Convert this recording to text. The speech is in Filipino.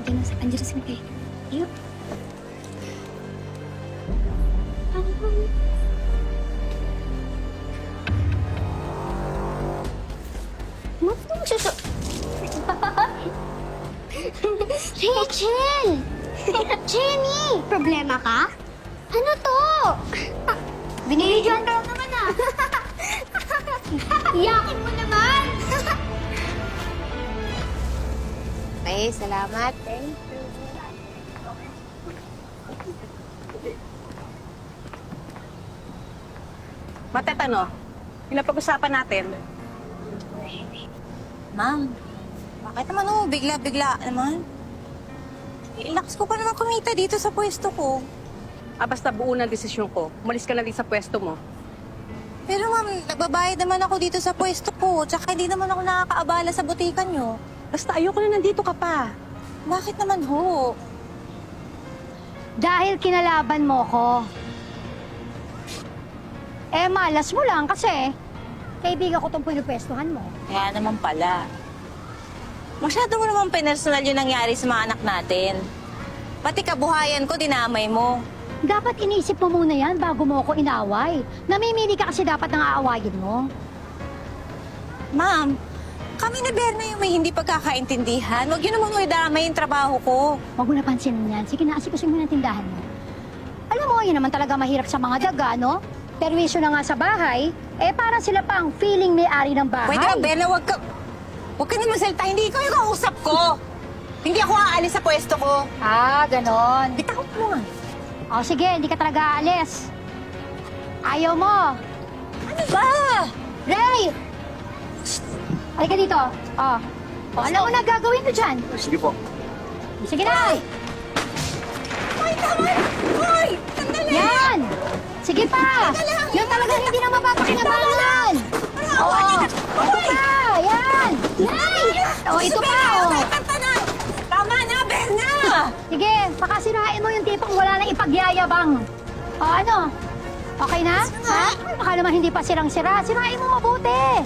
Andiyan si Miguel. Ayun. Matong suso... Rachel! Jenny! Problema ka? Ano to? Binibidyoan ka lang naman ah. Iyakin mo naman! Okay, salamat. Thank you. Matetano, yung napag-usapan natin. Ma'am, bakit naman bigla-bigla naman? Ilax ko pa naman kumita dito sa pwesto ko. Basta buo na desisyon ko. Umalis ka na din sa pwesto mo. Pero ma'am, nagbabayad naman ako dito sa pwesto ko. Tsaka hindi naman ako nakakaabala sa butikan nyo. Basta ayoko na nandito ka pa. Bakit naman ho? Dahil kinalaban mo ko. Malas mo lang kasi kaibigan ko tong pinupwestuhan mo. Kaya naman pala. Masyado mo naman personal yung nangyari sa mga anak natin. Pati kabuhayan ko, dinamay mo. Dapat inisip mo muna yan bago mo ako inaway. Namimili ka kasi dapat ng aawayin mo. Ma'am, kami ni Berna yung may hindi pagkakaintindihan. Huwag yun naman idamay yung trabaho ko. Huwag mo na pansinin yan. Sige na, asikusin mo na tindahan mo. Alam mo, yun naman talaga mahirap sa mga daga, no? Perwisyo na nga sa bahay, para sila pang feeling may-ari ng bahay. Pwede ba, Berna, huwag ka naman salita. Hindi ikaw yung kausap ko. Hindi ako aalis sa pwesto ko. Ganon. Bitakot mo nga. O sige, hindi ka talaga aalis. Ayaw mo. Ano ba? Ray! Halika dito. Alam mo na gagawin ko dyan. Sige po. Sige na! Ay, tama na! Hoy! Sandali! Yan! Sige pa! Yung talagang hindi na mapapakinabangan! Ito pa! Yan! Ito pa! Tama na, Berna! Sige, pakasirain mo yung tipong wala nang ipagyayabang. Ano? Okay na? Ha? Baka naman hindi pa sirang-sira. Sirain mo mabuti.